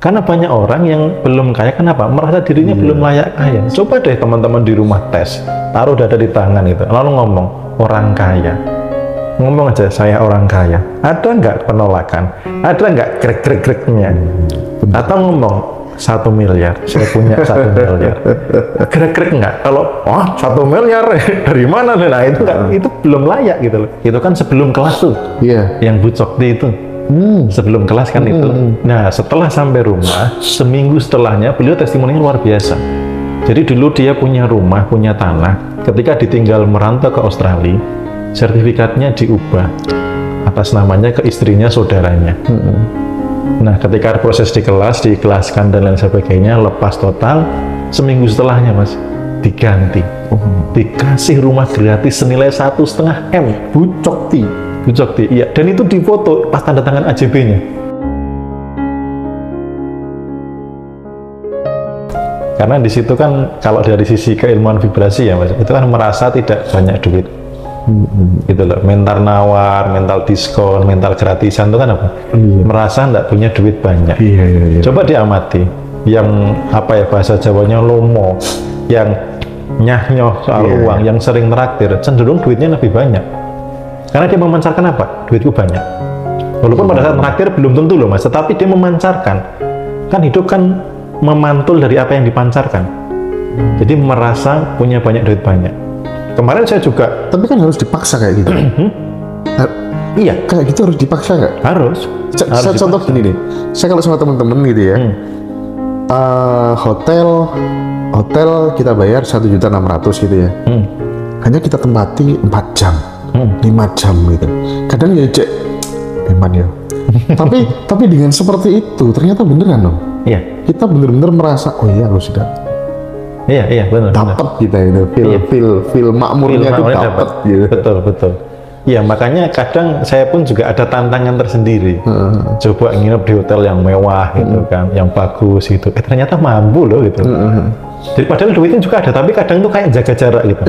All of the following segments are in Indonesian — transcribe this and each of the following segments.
Karena banyak orang yang belum kaya, kenapa? Merasa dirinya belum layak kaya. Coba deh teman-teman di rumah tes, taruh dada di tangan itu, lalu ngomong, orang kaya. Ngomong aja, saya orang kaya. Ada nggak penolakan? Ada nggak grek-grek-greknya? Atau ngomong, 1 miliar, saya punya 1 miliar. Grek-grek nggak? Kalau, wah 1 miliar, dari mana? Nah itu nggak, itu belum layak gitu loh. Itu kan sebelum kelas tuh, yang Bu Cokti itu. Sebelum kelas kan itu. Nah setelah sampai rumah, seminggu setelahnya beliau testimoninya luar biasa. Jadi dulu dia punya rumah, punya tanah. Ketika ditinggal merantau ke Australia, sertifikatnya diubah atas namanya ke istrinya saudaranya. Nah ketika proses di kelas, diikhlaskan dan lain sebagainya, lepas total, seminggu setelahnya mas, diganti. Dikasih rumah gratis senilai 1,5 M. Bu Cokti, iya. Dan itu difoto pas tanda tangan AJB-nya. Karena di situ kan kalau dari sisi keilmuan vibrasi ya mas, itu kan merasa tidak banyak duit. Gitu loh, mental nawar, mental diskon, mental gratisan itu kan apa? Merasa nggak punya duit banyak. Coba diamati, yang apa ya bahasa Jawanya lomo, yang nyah-nyoh soal uang, yang sering traktir, cenderung duitnya lebih banyak. Karena dia memancarkan apa? Duitku banyak. Walaupun pada saat traktir belum tentu loh mas, tetapi dia memancarkan. Kan hidup kan memantul dari apa yang dipancarkan. Jadi merasa punya banyak duit banyak. Kemarin saya juga. Tapi kan harus dipaksa kayak gitu. Iya. Kayak gitu harus dipaksa nggak? Harus. Saya contoh gini nih. Saya kalau sama temen-temen gitu ya. Hotel kita bayar 1.600.000 gitu ya. Hanya kita tempati 4 jam. 5 jam gitu. Kadang ya cek memang ya. tapi dengan seperti itu ternyata beneran dong. Iya. Kita bener-bener merasa oh iya harus sudah. Iya benar. Dapat kita itu feel makmurnya itu dapat gitu. Betul. Iya makanya kadang saya pun juga ada tantangan tersendiri. Coba nginep di hotel yang mewah gitu kan, yang bagus gitu. Ternyata mampu loh gitu. Jadi padahal duitnya juga ada, tapi kadang tuh kayak jaga jarak gitu.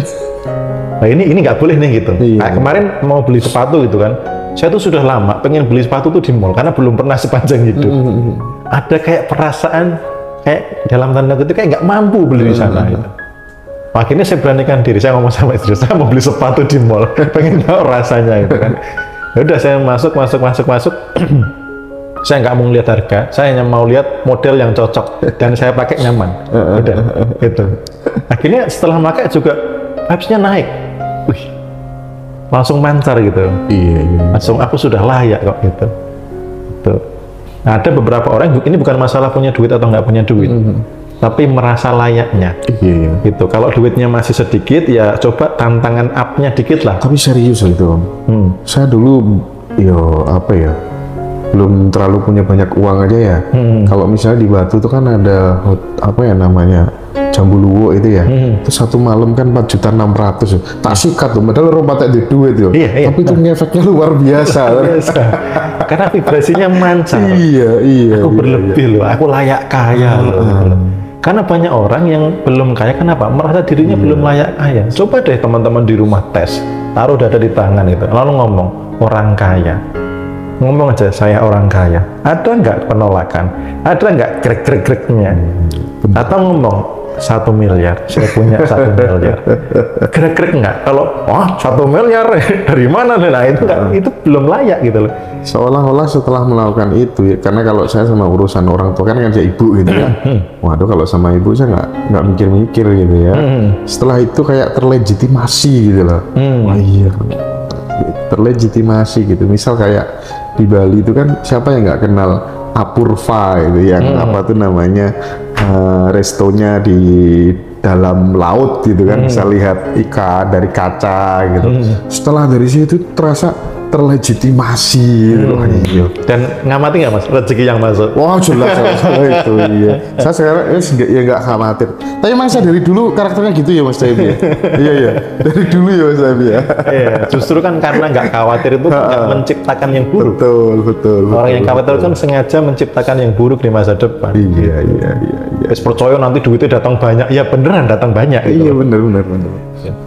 Nah ini nggak boleh nih gitu. Nah, kemarin mau beli sepatu gitu kan, saya tuh sudah lama pengen beli sepatu tuh di mall karena belum pernah sepanjang hidup. Ada kayak perasaan kayak dalam tanda kutip kayak nggak mampu beli di sana gitu. Akhirnya saya beranikan diri, saya ngomong sama istri saya mau beli sepatu di mall, pengen tahu rasanya gitu kan. Ya udah saya masuk. Saya nggak mau lihat harga, saya hanya mau lihat model yang cocok dan saya pakai nyaman. Udah gitu. Akhirnya setelah pakai juga vibes-nya naik. Wih, langsung mancar gitu. Iya. Langsung aku sudah layak kok gitu. Tuh. Nah, ada beberapa orang, ini bukan masalah punya duit atau nggak punya duit, tapi merasa layaknya. Gitu. Kalau duitnya masih sedikit, ya coba tantangan up-nya dikit lah. Tapi serius gitu. Saya dulu, belum terlalu punya banyak uang aja ya. Kalau misalnya di Batu itu kan ada Jambu Luwo itu ya. Itu satu malam kan 4.600.000. Tak sikat tuh, padahal orang patek di duit tuh. Tapi itu ngefeknya luar biasa. Karena vibrasinya mancar. Iya. Aku berlebih loh, aku layak kaya loh. Karena banyak orang yang belum kaya, kenapa? Merasa dirinya belum layak kaya. Coba deh teman-teman di rumah tes, taruh dada di tangan itu, lalu ngomong, orang kaya. Ngomong aja, saya orang kaya. Ada nggak penolakan? Ada nggak grek-grek-greknya? Atau ngomong, 1 miliar, saya punya 1 miliar. Grek-grek nggak? Kalau, wah 1 miliar, dari mana? Nah itu nggak, itu belum layak gitu loh. Seolah-olah setelah melakukan itu, ya, karena kalau saya sama urusan orang tua kan ngajak ibu gitu ya. Waduh kalau sama ibu saya nggak mikir-mikir gitu ya. Setelah itu kayak terlegitimasi gitu loh. Wah iya, terlegitimasi gitu. Misal kayak di Bali itu kan siapa yang nggak kenal Apurva itu yang apa tuh namanya restonya di dalam laut gitu kan, bisa lihat ikan dari kaca gitu. Setelah dari situ terasa terlegitimasi gitu. Dan ngamati nggak mas rezeki yang masuk? Wah jelas itu iya. Saya sekarang ya nggak khawatir. Tapi emang saya dari dulu karakternya gitu ya mas David. Iya dari dulu ya mas David ya. Iya, justru kan karena nggak khawatir itu nggak menciptakan yang buruk. Betul. Orang yang khawatir kan sengaja menciptakan yang buruk di masa depan. Iya. Percaya nanti duitnya datang banyak, ya beneran datang banyak. Iya bener.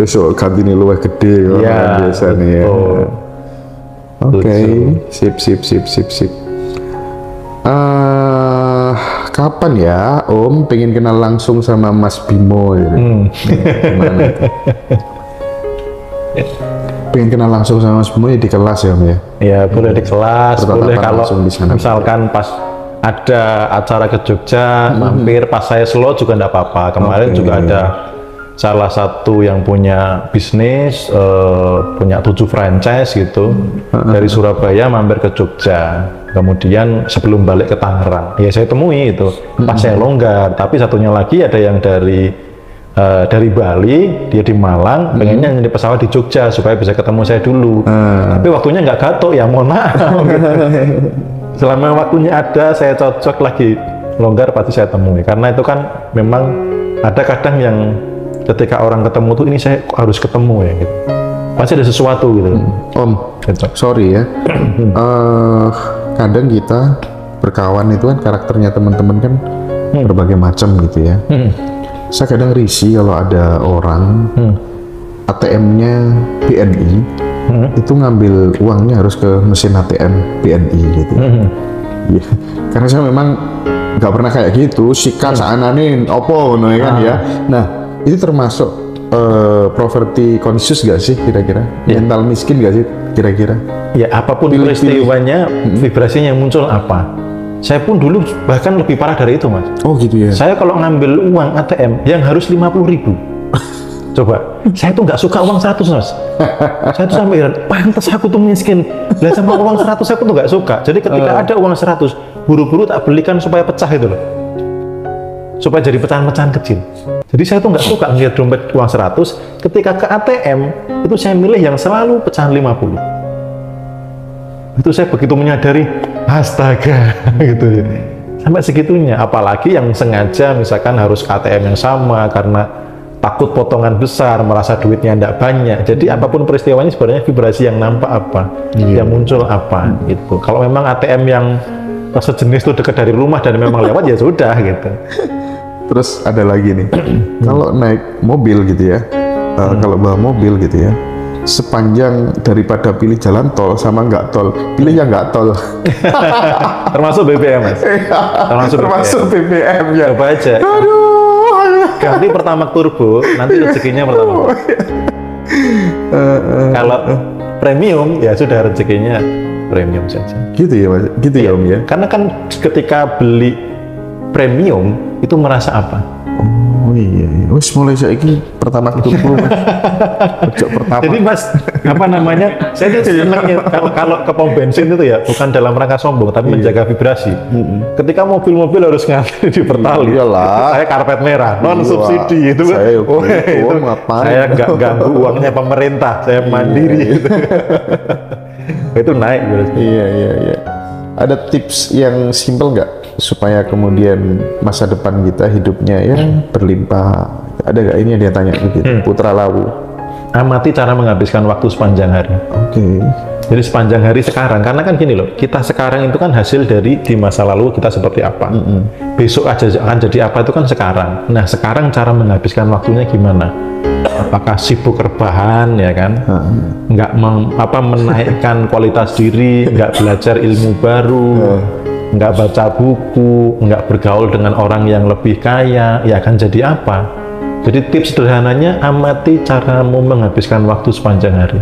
Besok ganti nih luwih gede biasa nih ya. Oke, sip. kapan ya Om pengen kenal langsung sama Mas Bimo gitu. Gimana itu? Pengen kenal langsung sama Mas Bimo ya di kelas ya Om ya? Ya boleh di kelas, boleh kalau langsung di sana. misalkan pas ada acara ke Jogja, mampir pas saya slow juga enggak apa-apa. Kemarin juga ada salah satu yang punya bisnis, punya 7 franchise gitu, dari Surabaya mampir ke Jogja. Kemudian sebelum balik ke Tangerang, ya saya temui itu, pas saya longgar. Tapi satunya lagi ada yang dari Bali, dia di Malang, pengennya di pesawat di Jogja supaya bisa ketemu saya dulu. Tapi waktunya nggak gatok ya, mohon maaf. Selama waktunya ada, saya cocok lagi longgar pasti saya temui. Karena itu kan memang ada kadang yang ketika orang ketemu tuh ini saya harus ketemu ya gitu. Pasti ada sesuatu gitu. Om, Gitu. sorry ya. Kadang kita berkawan itu kan karakternya teman-teman kan berbagai macam gitu ya. Saya kadang risih kalau ada orang ATM-nya BNI itu ngambil uangnya harus ke mesin ATM BNI gitu. Ya, karena saya memang nggak pernah kayak gitu. Sikat saananin opo no, ya kan ya. Nah itu termasuk poverty conscious gak sih kira-kira? Mental miskin gak sih kira-kira? Ya apapun peristiwanya, vibrasinya yang muncul apa. Saya pun dulu bahkan lebih parah dari itu Mas. Oh gitu ya? Saya kalau ngambil uang ATM yang harus 50.000. Coba, saya tuh nggak suka uang 100 Mas. Saya tuh sampai pantas aku tuh miskin. Lah sama uang 100 aku tuh nggak suka. Jadi ketika ada uang 100, buru-buru tak belikan supaya pecah itu loh. Supaya jadi pecahan-pecahan kecil. Jadi saya tuh nggak suka ngeliat dompet uang 100, ketika ke ATM, itu saya milih yang selalu pecahan 50. Itu saya begitu menyadari, astaga, gitu ya. Sampai segitunya, apalagi yang sengaja misalkan harus ke ATM yang sama karena takut potongan besar, merasa duitnya tidak banyak. Jadi apapun peristiwanya sebenarnya vibrasi yang nampak apa, yang muncul apa, gitu. Kalau memang ATM yang sejenis itu dekat dari rumah dan memang lewat ya sudah gitu. Terus ada lagi nih, kalau naik mobil gitu ya, kalau bawa mobil gitu ya, sepanjang daripada pilih jalan tol sama nggak tol, pilih yang nggak tol. Termasuk BBM Mas. Termasuk BBM ya. Coba aja. Aduh. Ganti Pertamax turbo, nanti rezekinya Pertamax. Kalau premium ya sudah rezekinya premium saja. Gitu ya Mas, gitu ya Om ya. Karena kan ketika beli premium itu merasa apa? Oh iya, wes mulai saiki Pertamax turbo Mas. Ojo pertama. Jadi Mas, apa namanya? Saya tuh senang ya, kalau ke pom bensin itu ya, bukan dalam rangka sombong, tapi menjaga vibrasi. Ketika mobil-mobil harus ngantri di Pertalite. Iyalah. Saya karpet merah, non subsidi itu kan. Saya ngapain? Saya nggak ganggu uangnya pemerintah, saya mandiri. Gitu. Itu naik berarti. Iya. Ada tips yang simpel nggak supaya kemudian masa depan kita hidupnya ya berlimpah? Ada nggak? Ini dia tanya begitu. Putra Lawu. Amati cara menghabiskan waktu sepanjang hari. Oke. Jadi sepanjang hari sekarang, karena kan gini loh, kita sekarang itu kan hasil dari di masa lalu kita seperti apa. Besok aja akan jadi apa itu kan sekarang. Nah sekarang cara menghabiskan waktunya gimana? Apakah sibuk rebahan ya kan? Nggak menaikkan kualitas diri, nggak belajar ilmu baru, nggak baca buku, nggak bergaul dengan orang yang lebih kaya, ya akan jadi apa? Jadi tips sederhananya, amati caramu menghabiskan waktu sepanjang hari.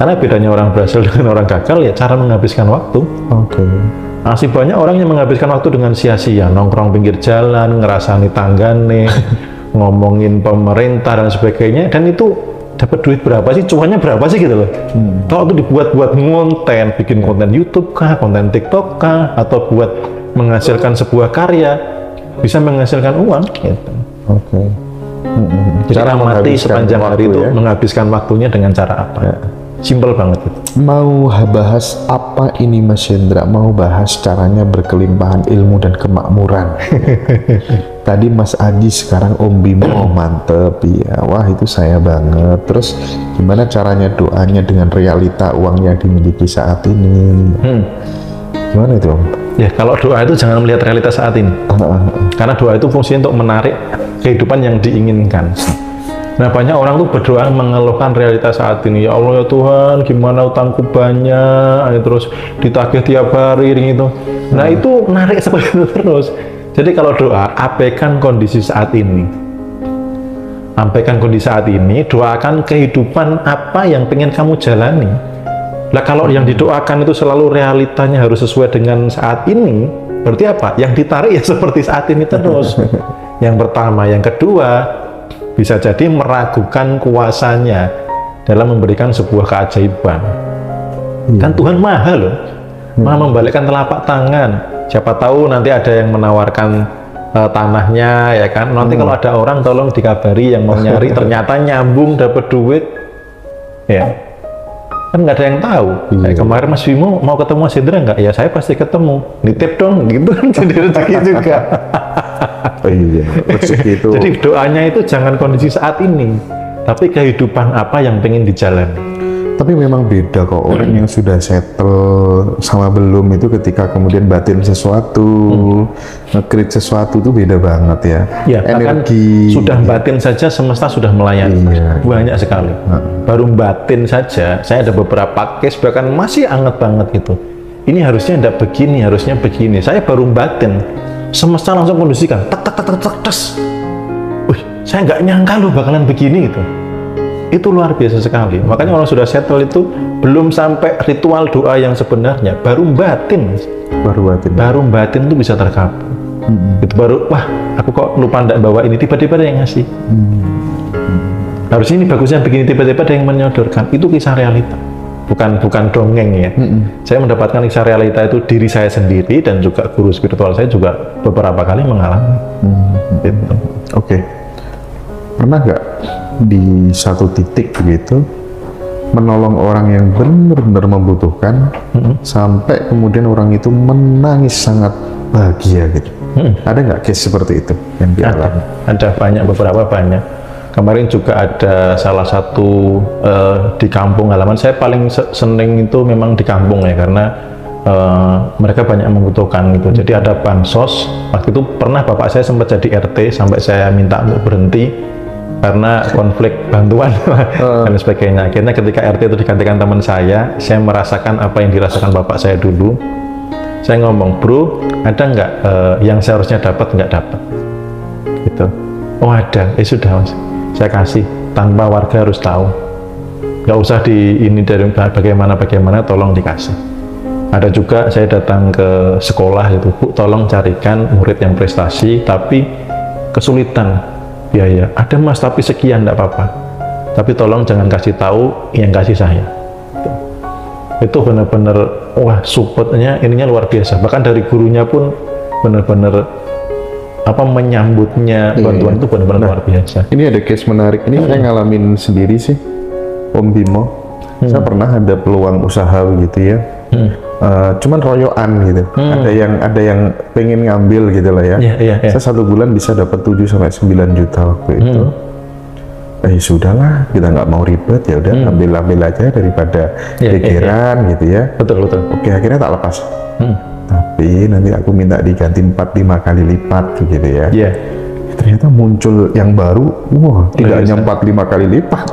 Karena bedanya orang berhasil dengan orang gagal ya cara menghabiskan waktu. Oke. Masih banyak orang yang menghabiskan waktu dengan sia-sia, nongkrong pinggir jalan, ngerasani tanggane, ngomongin pemerintah dan sebagainya, dan itu dapat duit berapa sih, cuannya berapa sih gitu loh. Kalau itu dibuat-buat konten, bikin konten YouTube kah, konten TikTok kah, atau buat menghasilkan sebuah karya, bisa menghasilkan uang gitu. Oke. Jadi amati sepanjang hari itu menghabiskan waktunya dengan cara apa. Simple banget itu. Mau bahas apa ini Mas Hendra? Mau bahas caranya berkelimpahan ilmu dan kemakmuran. Tadi Mas Adi, sekarang Om Bimo, mantep ya. Wah itu saya banget. Terus gimana caranya doanya dengan realita uang yang dimiliki saat ini? Gimana itu Om? Ya kalau doa itu jangan melihat realitas saat ini. Karena doa itu fungsinya untuk menarik kehidupan yang diinginkan. Nah banyak orang tuh berdoa mengeluhkan realitas saat ini. Ya Allah ya Tuhan, gimana utangku banyak, terus ditagih tiap hari gitu. Nah itu narik seperti itu terus. Jadi kalau doa, abaikan kondisi saat ini. Abaikan kondisi saat ini, doakan kehidupan apa yang pengen kamu jalani. Lah kalau yang didoakan itu selalu realitanya harus sesuai dengan saat ini, berarti apa? Yang ditarik ya seperti saat ini terus. Yang pertama, yang kedua, bisa jadi meragukan kuasanya dalam memberikan sebuah keajaiban. Kan Tuhan maha loh, maha membalikkan telapak tangan. Siapa tahu nanti ada yang menawarkan tanahnya, ya kan? Nanti kalau ada orang tolong dikabari yang mau nyari, ternyata nyambung dapat duit, ya kan nggak ada yang tahu. Kayak kemarin Mas Bimo mau ketemu Mas Hendra nggak? Ya saya pasti ketemu, nitip dong, gitu kan jadi rezeki juga. Oh iya, rezeki itu. Jadi doanya itu jangan kondisi saat ini, tapi kehidupan apa yang pengen dijalani. Tapi memang beda kok orang yang sudah settle sama belum itu ketika kemudian batin sesuatu, nge-create sesuatu itu beda banget ya. Ya, energi sudah batin saja semesta sudah melayani. Iya, banyak sekali. Baru batin saja, saya ada beberapa case bahkan masih anget banget gitu. Ini harusnya tidak begini, harusnya begini. Saya baru batin, semesta langsung kondisikan, tak tak tak tak tak tes. Wih, saya nggak nyangka loh bakalan begini gitu. Itu luar biasa sekali. Makanya kalau sudah settle itu belum sampai ritual doa yang sebenarnya, baru batin. Baru batin itu bisa terkabul. Itu baru, wah aku kok lupa ndak bawa ini, tiba-tiba ada yang ngasih. Harusnya ini bagusnya begini, tiba-tiba ada yang menyodorkan. Itu kisah realita, bukan dongeng ya. Saya mendapatkan kisah realita itu diri saya sendiri dan juga guru spiritual saya juga beberapa kali mengalami. Gitu. Oke. Pernah nggak di satu titik begitu menolong orang yang benar-benar membutuhkan sampai kemudian orang itu menangis sangat bahagia gitu? Ada nggak case seperti itu yang dialami? Ada banyak, beberapa banyak. Kemarin juga ada salah satu di kampung halaman saya, paling seneng itu memang di kampung ya, karena mereka banyak membutuhkan gitu. Jadi ada bansos. Waktu itu pernah bapak saya sempat jadi RT sampai saya minta untuk berhenti karena konflik bantuan dan sebagainya. Akhirnya ketika RT itu digantikan teman saya merasakan apa yang dirasakan bapak saya dulu. Saya ngomong, bro, ada nggak yang seharusnya dapat nggak dapat? Gitu. Oh ada, sudah mas, saya kasih tanpa warga harus tahu. Nggak usah di ini dari bagaimana, tolong dikasih. Ada juga saya datang ke sekolah itu, Bu, tolong carikan murid yang prestasi tapi kesulitan biaya. Ada mas, tapi sekian enggak apa-apa. Tapi tolong jangan kasih tahu, yang kasih saya. Itu benar-benar, wah supportnya ininya luar biasa. Bahkan dari gurunya pun benar-benar menyambutnya bantuan itu benar-benar luar biasa. Ini ada case menarik. Ini saya ngalamin sendiri sih, Om Bimo. Saya pernah ada peluang usaha gitu ya. Cuman royoan gitu. Ada yang pengen ngambil gitu lah ya. Saya 1 bulan bisa dapat 7 sampai 9 juta waktu itu. Sudahlah, kita nggak mau ribet, ya udah ambil aja daripada gegeran gitu ya. Betul. Oke, akhirnya tak lepas. Tapi nanti aku minta diganti 4-5 kali lipat gitu ya. Ternyata muncul yang baru, wah tidak hanya 4-5 kali lipat.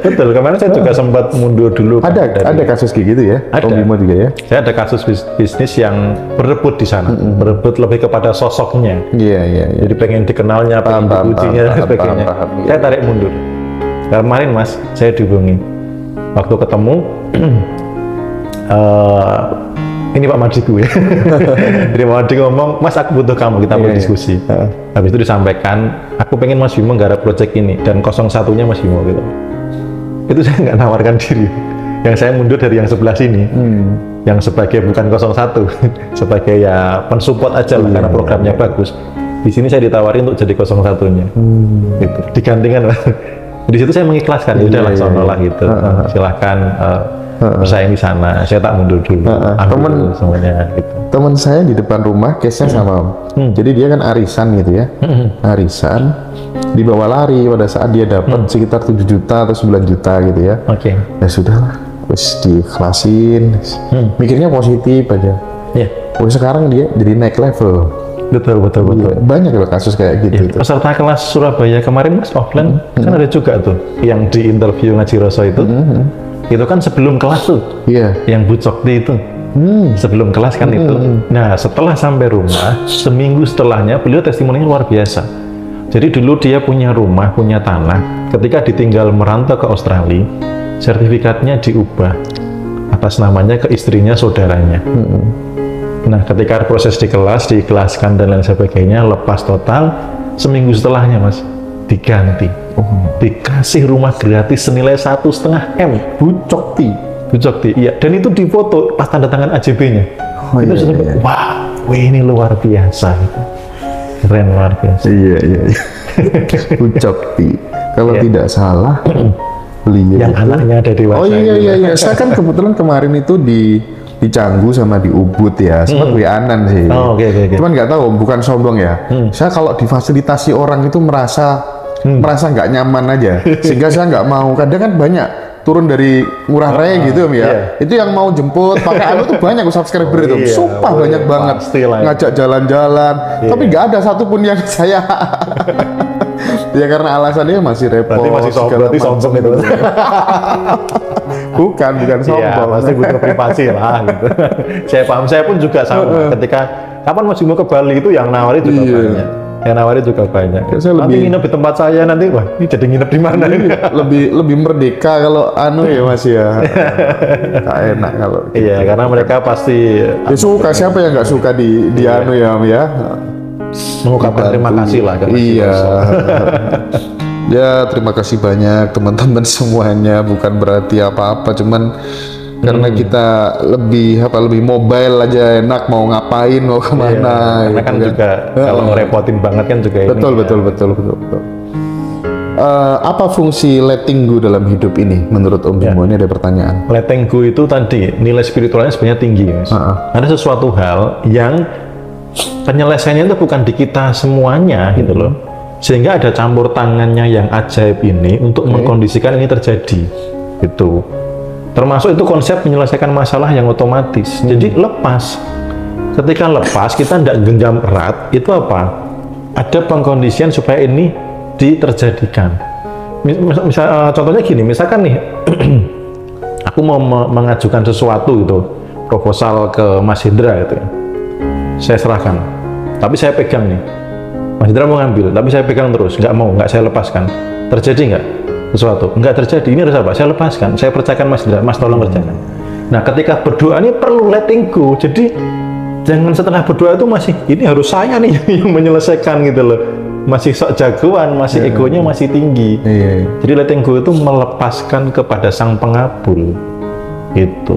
Betul, kemarin saya juga sempat mundur dulu. Ada kasus kayak gitu ya? Ada. Om Bimo juga ya? Saya ada kasus bisnis yang berebut di sana, berebut lebih kepada sosoknya. Iya. Jadi pengen dikenalnya, pengen dipujinya dan sebagainya. Saya tarik mundur. Kemarin mas, saya dihubungi. Waktu ketemu, ini Pak Madiku ya. Jadi Pak Madiku ngomong, mas aku butuh kamu, kita berdiskusi. Habis itu disampaikan, aku pengen Mas Bimo garap project ini, dan 01-nya Mas Bimo gitu. Itu saya nggak nawarkan diri. Yang saya mundur dari yang sebelah sini, yang sebagai bukan 01, sebagai ya pensupport aja lah, karena programnya bagus. Di sini saya ditawarin untuk jadi 01-nya. Gitu. Digantikan lah. Di situ saya mengikhlaskan, udah langsung nolak gitu. Silahkan bersaing di sana, saya tak mundur dulu. Semuanya gitu. Teman saya di depan rumah case-nya sama. Jadi dia kan arisan gitu ya. Arisan dibawa lari pada saat dia dapat sekitar 7 juta atau 9 juta gitu ya. Ya sudahlah, terus diikhlasin. Mikirnya positif aja. Sekarang dia jadi naik level. Betul. Banyak loh kasus kayak gitu. Peserta kelas Surabaya kemarin mas offline kan ada juga tuh yang di interview Ngaji Roso itu. Itu kan sebelum kelas tuh, yang Bu Cokti itu. sebelum kelas kan itu. Nah, setelah sampai rumah, seminggu setelahnya beliau testimoninya luar biasa. Jadi dulu dia punya rumah, punya tanah, ketika ditinggal merantau ke Australia, sertifikatnya diubah atas namanya ke istrinya saudaranya. Nah, ketika proses di kelas, diikhlaskan dan lain sebagainya, lepas total, seminggu setelahnya Mas, diganti. Dikasih rumah gratis senilai 1,5 M. Bucokti. Iya. Dan itu difoto pas tanda tangan AJB-nya. Itu sampai, wah, ini luar biasa. Keren, luar biasa. Iya. Bucokti. Kalau tidak salah, beliau yang anaknya ada dewasa. Oh iya. Saya kan kebetulan kemarin itu di Canggu sama di Ubud ya, sempat WA-an sih. Oke. Cuman nggak tahu, bukan sombong ya. Saya kalau difasilitasi orang itu merasa nggak nyaman aja, sehingga saya nggak mau. Kadang kan banyak turun dari Ngurah Rai gitu ya. Itu yang mau jemput pakai anu tuh banyak subscriber itu. Sumpah banyak banget ngajak jalan-jalan, tapi nggak ada satupun yang saya ya karena alasannya masih repot. Berarti sombong itu. bukan sombong. Iya, pasti butuh privasi lah gitu. Saya paham, saya pun juga sama. Ketika kapan masih mau ke Bali itu yang nawari juga banyak. Yang nawari juga banyak. Saya nanti nginep di tempat saya nanti, wah ini jadi nginep di mana ini? lebih merdeka kalau anu ya Mas ya. Gak enak kalau. Iya, karena mereka pasti. Suka, siapa yang nggak suka di anu ya mengucapkan terima kasih lah. Iya. Ya, terima kasih banyak teman-teman semuanya. Bukan berarti apa-apa, cuman karena kita lebih mobile aja, enak mau ngapain, mau kemana. Karena kan juga kalau ngerepotin banget kan juga betul. Apa fungsi letting go dalam hidup ini menurut Om Bimo? Ini ada pertanyaan. Letting go itu tadi nilai spiritualnya sebenarnya tinggi, Mas. Ada sesuatu hal yang penyelesaiannya itu bukan di kita semuanya gitu loh, sehingga ada campur tangannya yang ajaib ini untuk mengkondisikan ini terjadi gitu. Termasuk itu konsep menyelesaikan masalah yang otomatis. Jadi lepas, ketika lepas kita tidak genggam erat, itu apa? Ada pengkondisian supaya ini diterjadikan. Contohnya gini, misalkan nih aku mau mengajukan sesuatu gitu, proposal ke Mas Hendra gitu, saya serahkan, tapi saya pegang nih, Mas Hendra mau ngambil, tapi saya pegang terus, nggak saya lepaskan, terjadi nggak sesuatu? Nggak terjadi. Ini harus apa? Saya lepaskan, saya percayakan Mas Hendra, Mas tolong kerjakan. Nah, ketika berdoa ini perlu letting go. Jadi jangan setelah berdoa itu masih ini harus saya nih yang menyelesaikan gitu loh, masih sok jagoan, masih egonya masih tinggi. Jadi letting go itu melepaskan kepada sang pengabul gitu.